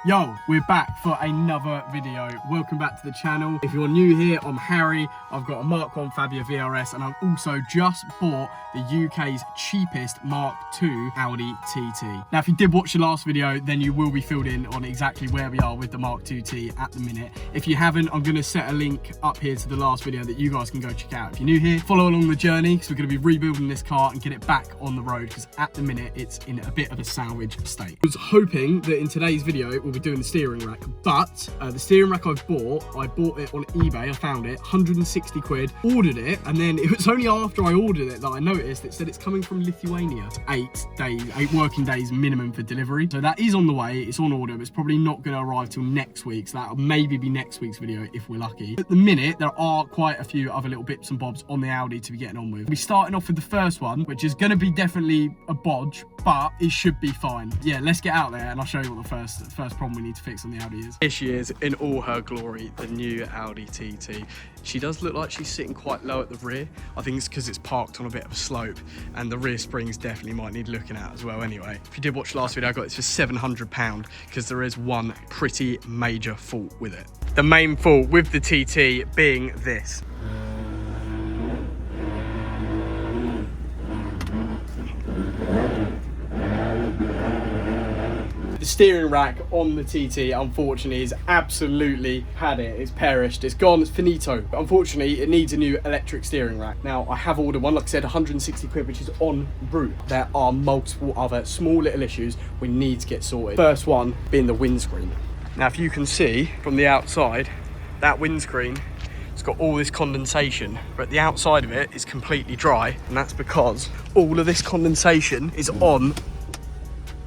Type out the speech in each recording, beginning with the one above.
Yo, we're back for another video. Welcome back to the channel. If you're new here, I'm Harry. I've got a Mark 1 Fabia VRS and I've also just bought the UK's cheapest Mark 2 Audi TT. Now, if you did watch the last video, then you will be filled in on exactly where we are with the Mark 2 T at the minute. If you haven't, I'm gonna set a link up here to the last video that you guys can go check out. If you're new here, follow along the journey because we're gonna be rebuilding this car and get it back on the road because at the minute, it's in a bit of a salvage state. I was hoping that in today's video, we'll be doing the steering rack, but the steering rack I bought it on eBay. I found it 160 quid, ordered it, and then it was only after I ordered it that I noticed it said it's coming from Lithuania. It's 8 working days minimum for delivery, so that is on the way. It's on order, but it's probably not going to arrive till next week, so that'll maybe be next week's video if we're lucky. At the minute, there are quite a few other little bits and bobs on the Audi to be getting on with. We're starting off with the first one, which is going to be definitely a bodge, but it should be fine. Yeah, let's get out there and I'll show you what the first problem we need to fix on the Audi is. Here she is in all her glory, the new Audi TT. She does look like she's sitting quite low at the rear. I think it's because it's parked on a bit of a slope and the rear springs definitely might need looking at as well anyway. If you did watch the last video, I got this for £700 because there is one pretty major fault with it. The main fault with the TT being this. The steering rack on the TT, unfortunately, is absolutely had it. It's perished. It's gone. It's finito. But unfortunately, it needs a new electric steering rack. Now, I have ordered one, like I said, 160 quid, which is en route. There are multiple other small little issues we need to get sorted. First one being the windscreen. Now, if you can see from the outside, that windscreen, it's got all this condensation, but the outside of it is completely dry, and that's because all of this condensation is on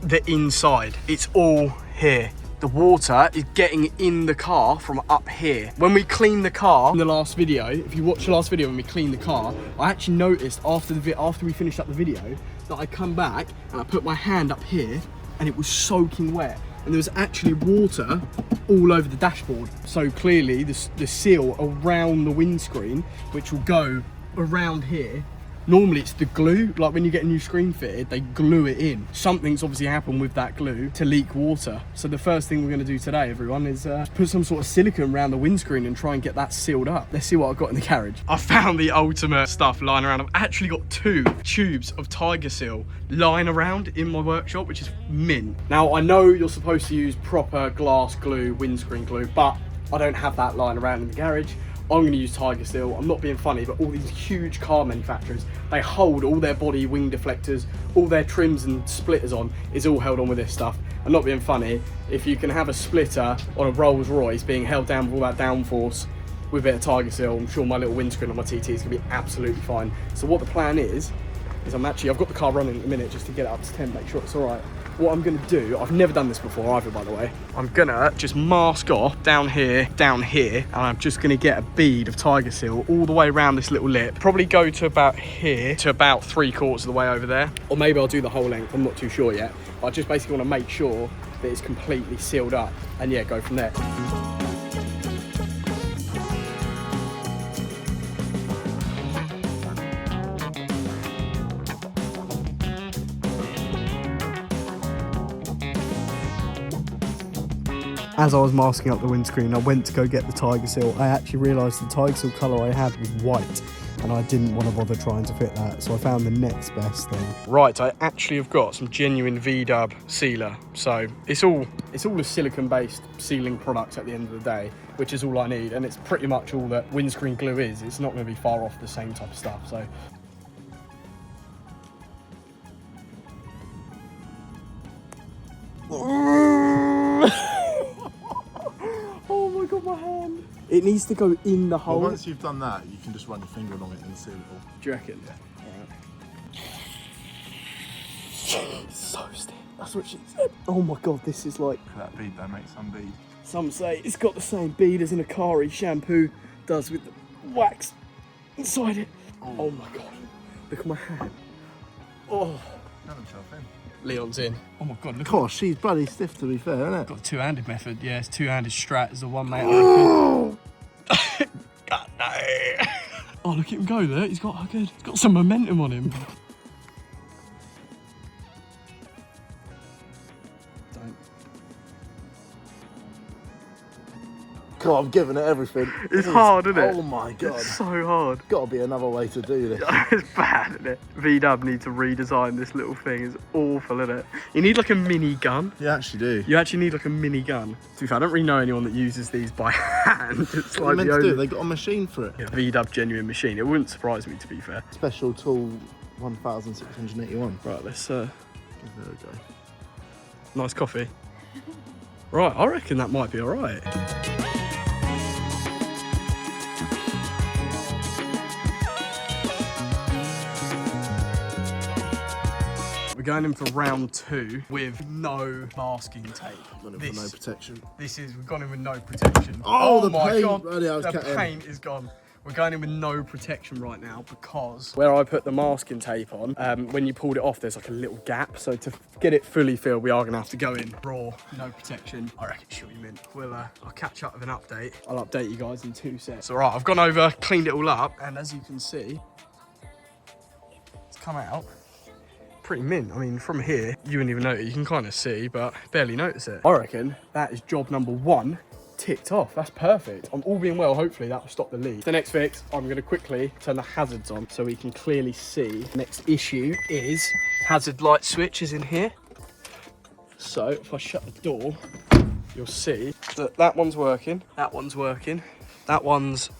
the inside. It's all here. The water is getting in the car from up here. When we cleaned the car in the last video, if you watch the last video when we cleaned the car, I actually noticed after we finished up the video that I come back and I put my hand up here and it was soaking wet. And there was actually water all over the dashboard. So clearly the seal around the windscreen, which will go around here, normally it's the glue, like when you get a new screen fitted, they glue it in. Something's obviously happened with that glue to leak water. So the first thing we're gonna do today, everyone, is put some sort of silicone around the windscreen and try and get that sealed up. Let's see what I've got in the garage. I found the ultimate stuff lying around. I've actually got 2 tubes of Tiger Seal lying around in my workshop, which is mint. Now, I know you're supposed to use proper glass glue, windscreen glue, but I don't have that lying around in the garage. I'm going to use Tiger Seal. I'm not being funny, but all these huge car manufacturers, they hold all their body wing deflectors, all their trims and splitters on is all held on with this stuff. I'm not being funny. If you can have a splitter on a Rolls Royce being held down with all that downforce with a bit of Tiger Seal, I'm sure my little windscreen on my TT is going to be absolutely fine. So what the plan is I've got the car running in a minute just to get it up to 10, make sure it's all right. What I'm going to do, I've never done this before either, by the way. I'm going to just mask off down here, and I'm just going to get a bead of Tiger Seal all the way around this little lip. Probably go to about here, to about 3/4 of the way over there. Or maybe I'll do the whole length, I'm not too sure yet. But I just basically want to make sure that it's completely sealed up and yeah, go from there. As I was masking up the windscreen, I went to go get the Tiger Seal. I actually realised the Tiger Seal colour I had was white and I didn't want to bother trying to fit that, so I found the next best thing. Right, I actually have got some genuine V-dub sealer. So it's all a silicone-based sealing product at the end of the day, which is all I need, and it's pretty much all that windscreen glue is. It's not going to be far off the same type of stuff, so. My hand. It needs to go in the hole. Well, once you've done that, you can just run your finger along it and seal it all. Do you reckon? Yeah. Alright. So stiff. That's what she said. Oh my god, this is like... That bead though, mate, some bead. Some say it's got the same bead as an Akari shampoo does with the wax inside it. Oh my god. Look at my hand. Oh. Got himself in. Leon's in. Oh my god, look. Gosh, she's bloody stiff to be fair, isn't it? Got a two-handed method. Yeah, it's two-handed strat is the one, mate. God no. Oh, look at him go there. He's got some momentum on him. Don't. God, I'm giving it everything. It's hard, isn't it? Oh my God. It's so hard. Got to be another way to do this. It's bad, isn't it? V-Dub needs to redesign this little thing. It's awful, isn't it? You need like a mini gun. You actually do. You actually need like a mini gun. To be fair, I don't really know anyone that uses these by hand. It's What are like you meant to do? They got a machine for it. Yeah, V-Dub genuine machine. It wouldn't surprise me, to be fair. Special tool 1681. Right, let's There we go. nice coffee. Right, I reckon that might be all right. We're going in for round 2 with no masking tape. Gone in for no protection. We've gone in with no protection. Oh, the my paint. God, Bloody hell, it's the cut in. paint is gone. We're going in with no protection right now because where I put the masking tape on, when you pulled it off, there's like a little gap. So to get it fully filled, we are gonna have to go in raw, no protection. I reckon sure you mint. I'll catch up with an update. I'll update you guys in 2 seconds. All right, I've gone over, cleaned it all up, and as you can see, it's come out pretty mint. I mean, from here, you wouldn't even notice. You can kind of see, but barely notice it. I reckon that is job number 1 ticked off. That's perfect. I'm all being well, hopefully that will stop the leak. The next fix, I'm going to quickly turn the hazards on so we can clearly see. Next issue is hazard light switch is in here. So if I shut the door, you'll see that that one's working, that one's working, that one's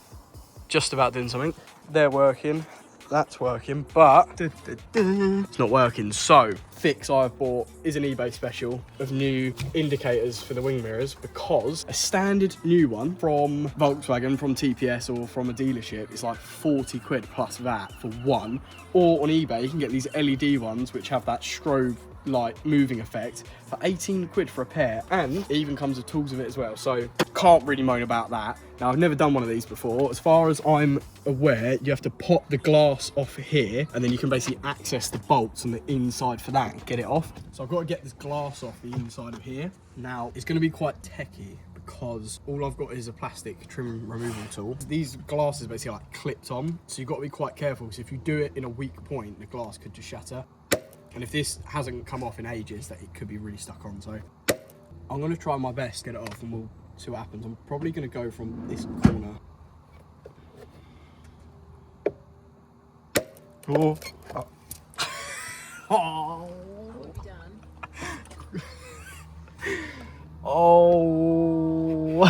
just about doing something. They're working. That's working, but it's not working. So, fix I've bought is an eBay special of new indicators for the wing mirrors, because a standard new one from Volkswagen, from TPS or from a dealership is like 40 quid plus VAT for one. Or on eBay, you can get these LED ones which have that strobe light moving effect for 18 quid for a pair, and it even comes with tools of it as well, so can't really moan about that. Now, I've never done one of these before. As far as I'm aware, you have to pop the glass off here and then you can basically access the bolts on the inside for that and get it off. So I've got to get this glass off the inside of here. Now, it's going to be quite techie because all I've got is a plastic trim removal tool. These glasses basically like clipped on, so you've got to be quite careful, because if you do it in a weak point, the glass could just shatter. And if this hasn't come off in ages, that it could be really stuck on. So I'm going to try my best to get it off and we'll see what happens. I'm probably going to go from this corner. Oh. Oh. Oh.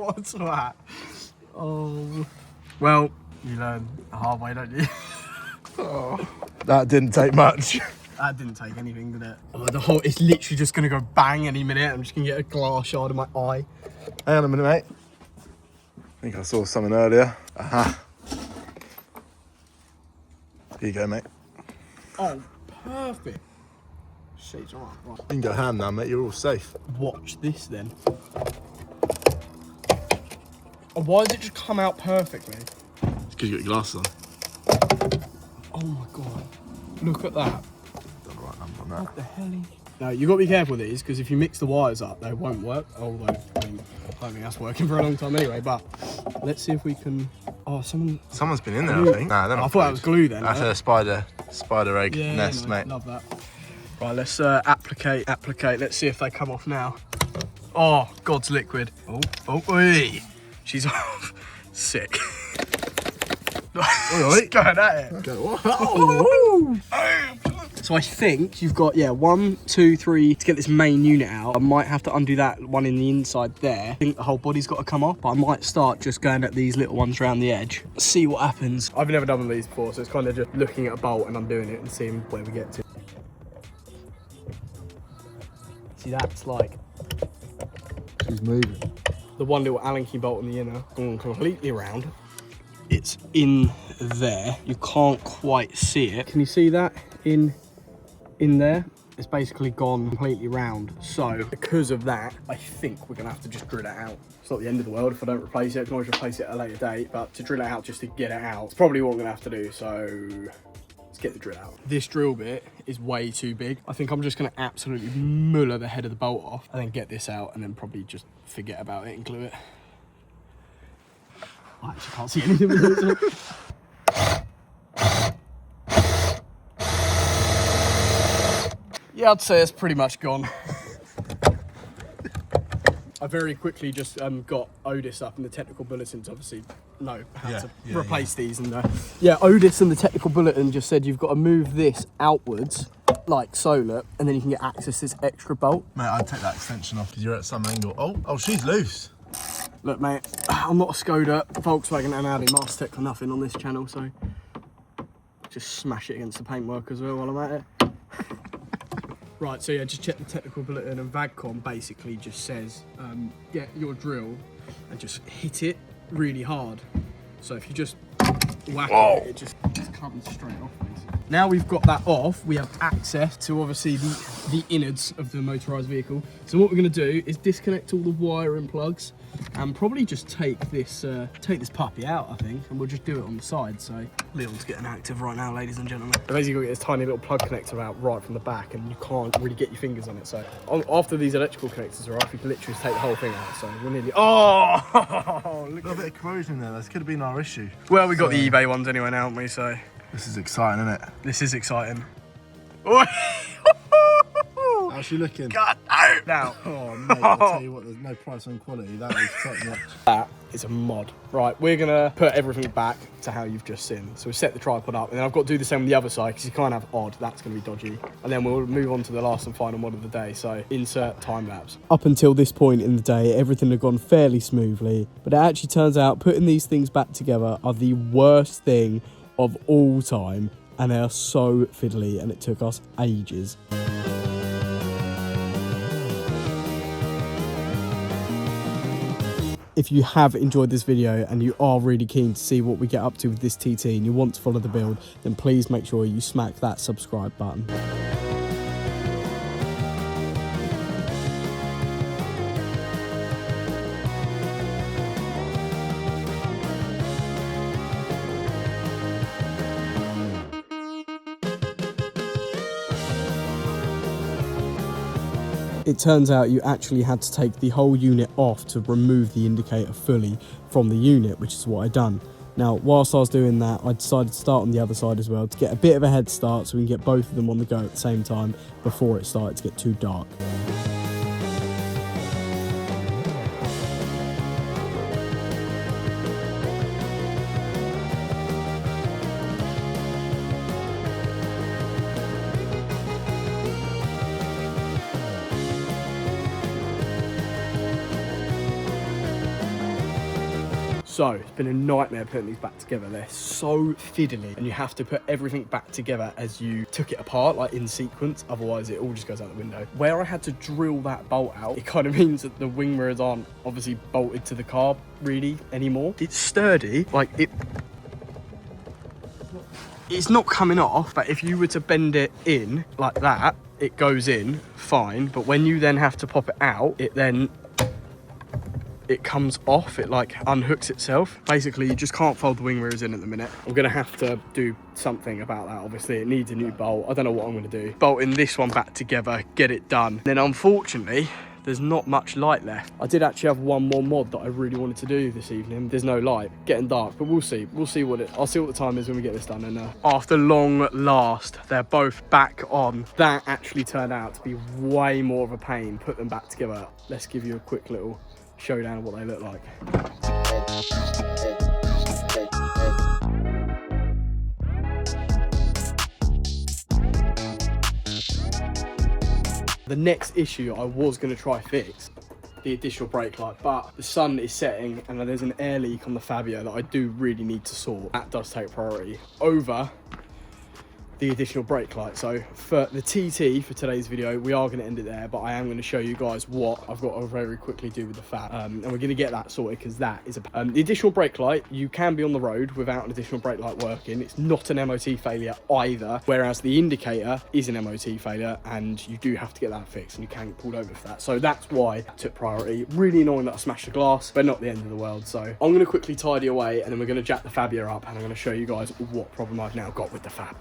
What's that? Oh. Well, you learn the hard way, don't you? Oh. That didn't take much. That didn't take anything, did it? Oh, it's literally just going to go bang any minute. I'm just going to get a glass shard in my eye. Hang on a minute, mate. I think I saw something earlier. Aha. Here you go, mate. Oh, perfect. Shit's all right. You can go ham now, mate. You're all safe. Watch this then. Oh, why did it just come out perfectly? It's because you got your glasses on. Oh my God. Look at that. Done the right number on that. What the hell? No, you've got to be careful with these, because if you mix the wires up, they won't work. Although, I don't think that's working for a long time anyway, but let's see if we can... Oh, Someone's been in there, I think. Nah, they're not. I thought that was glue then. That's a spider egg nest, mate. Love that. Right, let's applicate. Let's see if they come off now. Oh, God's liquid. Oh, she's off. Sick. Alright. Going at it. Go. Oh. So I think you've got, 1, 2, 3 to get this main unit out. I might have to undo that one in the inside there. I think the whole body's got to come off, but I might start just going at these little ones around the edge. See what happens. I've never done one of these before, so it's kind of just looking at a bolt and undoing it and seeing where we get to. See, that's like... She's moving. The one little Allen key bolt in the inner, going completely around. It's in there. You can't quite see it. Can you see that in there? It's basically gone completely round. So because of that, I think we're gonna have to just drill it out. It's not the end of the world if I don't replace it. I can always replace it at a later date, but to drill it out just to get it out, it's probably what I'm gonna have to do. So let's get the drill out. This drill bit is way too big. I think I'm just gonna absolutely muller the head of the bolt off and then get this out and then probably just forget about it and glue it. I actually can't see anything with this. Yeah, I'd say it's pretty much gone. I very quickly just got Otis up in the technical bulletins, obviously know how to replace these. And Otis in the technical bulletin just said you've got to move this outwards like so, look, and then you can get access to this extra bolt. Mate, I'd take that extension off because you're at some angle. Oh, she's loose. Look, mate, I'm not a Skoda, Volkswagen and Audi Master Tech or nothing on this channel, so just smash it against the paintwork as well while I'm at it. Right, so yeah, just check the technical bulletin, and Vagcom basically just says get your drill and just hit it really hard. So if you just whack it, it just comes straight off, basically. Now we've got that off, we have access to obviously the innards of the motorised vehicle. So what we're going to do is disconnect all the wiring plugs and probably just take this puppy out, I think, and we'll just do it on the side. So Leon's getting active right now, ladies and gentlemen. Basically, got to get this tiny little plug connector out right from the back, and you can't really get your fingers on it. So after these electrical connectors are off, you can literally take the whole thing out. So we're nearly... Oh! Look, A little bit of corrosion there. This could have been our issue. Well, we got the eBay ones anyway now, haven't we? So this is exciting, isn't it? this is exciting. How's she looking? God, no! Now, Oh, mate, I'll tell you what, there's no price on quality. That is top notch. that is a mod. Right, we're gonna put everything back to how you've just seen. So we set the tripod up, and then I've got to do the same on the other side because you can't have odd. That's gonna be dodgy. And then we'll move on to the last and final mod of the day. So insert time lapse. Up until this point in the day, everything had gone fairly smoothly, but it actually turns out putting these things back together are the worst thing of all time, and they are so fiddly, and it took us ages. If you have enjoyed this video and you are really keen to see what we get up to with this TT and you want to follow the build, then please make sure you smack that subscribe button. It turns out you actually had to take the whole unit off to remove the indicator fully from the unit, which is what I done. Now, whilst I was doing that, I decided to start on the other side as well to get a bit of a head start so we can get both of them on the go at the same time before it started to get too dark. So, it's been a nightmare putting these back together. They're so fiddly, and you have to put everything back together as you took it apart, like in sequence, otherwise it all just goes out the window. Where I had to drill that bolt out, it kind of means that the wing mirrors aren't obviously bolted to the car really anymore. It's sturdy, like it's not coming off, but if you were to bend it in like that, it goes in fine, but when you then have to pop it out, it comes off, it like unhooks itself. Basically, you just can't fold the wing mirrors in at the minute. I'm gonna have to do something about that, obviously. It needs a new bolt. I don't know what I'm gonna do. Bolting this one back together, get it done. Then unfortunately, there's not much light left. I did actually have one more mod that I really wanted to do this evening. There's no light, getting dark, but we'll see. I'll see what the time is when we get this done. And after long last, they're both back on. That actually turned out to be way more of a pain, put them back together. Let's give you a quick little showdown of what they look like. The next issue I was going to try fix the additional brake light, but the sun is setting and there's an air leak on the Fabia that I do really need to sort. That does take priority over the additional brake light. So for the TT for today's video, we are going to end it there, but I am going to show you guys what I've got to very quickly do with the Fab, and we're going to get that sorted because that is the additional brake light. You can be on the road without an additional brake light working. It's not an MOT failure either, whereas the indicator is an MOT failure and you do have to get that fixed and you can get pulled over for that. So that's why it took priority. Really annoying that I smashed the glass, but not the end of the world. So I'm going to quickly tidy away and then we're going to jack the Fabia up and I'm going to show you guys what problem I've now got with the Fab.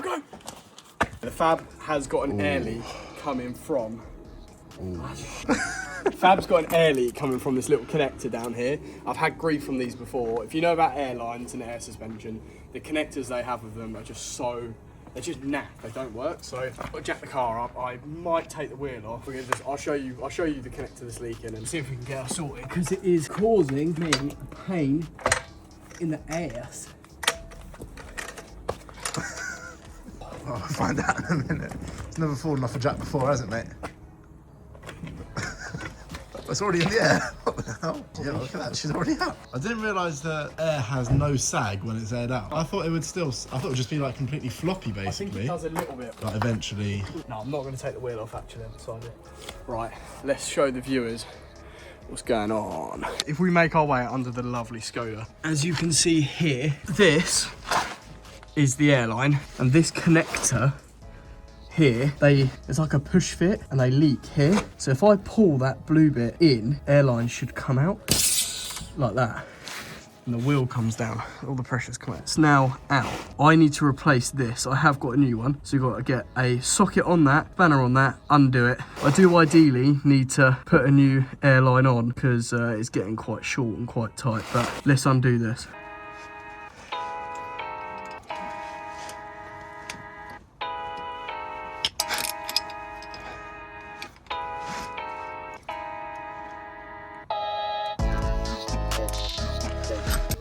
Go. The Fab has got an air leak coming from... Fab's got an air leak coming from this little connector down here. I've had grief from these before. If you know about airlines and air suspension, the connectors they have with them are just so... they're just naff, they don't work. So I've got to jack the car up. I might take the wheel off. We're gonna just, I'll show you the connector that's leaking and see if we can get it sorted, because it is causing me a pain in the ass. I'll find out in a minute. It's never fallen off a jack before, has it, mate? It's already in the air. What the hell? Yeah, look at that. She's already out. I didn't realise the air has no sag when it's aired out. I thought it would just be like completely floppy, basically. I think it does a little bit. But eventually... No, I'm not going to take the wheel off, actually. I've decided. Right, let's show the viewers what's going on. If we make our way under the lovely Skoda, as you can see here, this is the airline, and this connector here, it's like a push fit and they leak here. So if I pull that blue bit in, airline should come out like that. And the wheel comes down, all the pressure's come out. It's now out. I need to replace this. I have got a new one. So you've got to get a socket on that, banner on that, undo it. I do ideally need to put a new airline on because it's getting quite short and quite tight, but let's undo this.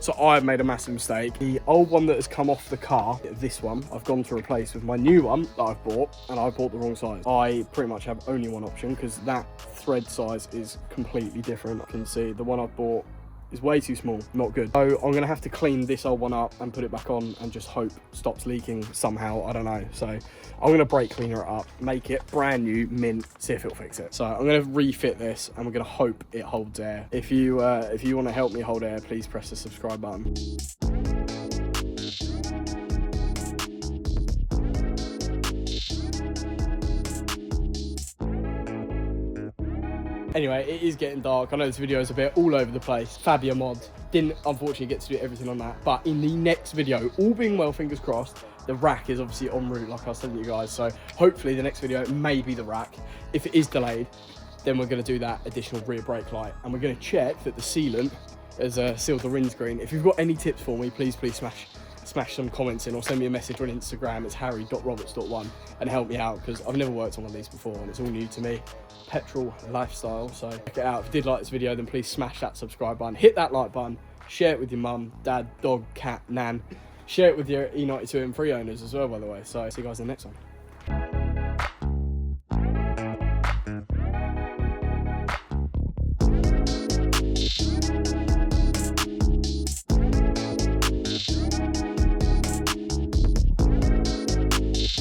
So I've made a massive mistake. The old one that has come off the car, this one, I've gone to replace with my new one that I've bought, and I bought the wrong size. I pretty much have only one option because that thread size is completely different. I can see the one I've bought is way too small, not good. So I'm gonna have to clean this old one up and put it back on and just hope stops leaking somehow, I don't know. So I'm gonna brake cleaner it up, make it brand new, mint, see if it'll fix it. So I'm gonna refit this and we're gonna hope it holds air. If you wanna help me hold air, please press the subscribe button. Anyway, it is getting dark. I know this video is a bit all over the place. Fabia mod. Didn't unfortunately get to do everything on that. But in the next video, all being well, fingers crossed, the rack is obviously en route, like I was telling you guys. So hopefully the next video may be the rack. If it is delayed, then we're going to do that additional rear brake light. And we're going to check that the sealant has sealed the windscreen. If you've got any tips for me, please smash some comments in or send me a message on Instagram. It's harry.roberts.1 and help me out because I've never worked on one of these before and it's all new to me. Petrol lifestyle, so check it out. If you did like this video, then please smash that subscribe button, hit that like button, share it with your mum, dad, dog, cat, nan, share it with your E92 M3 owners as well, by the way. So see you guys in the next one.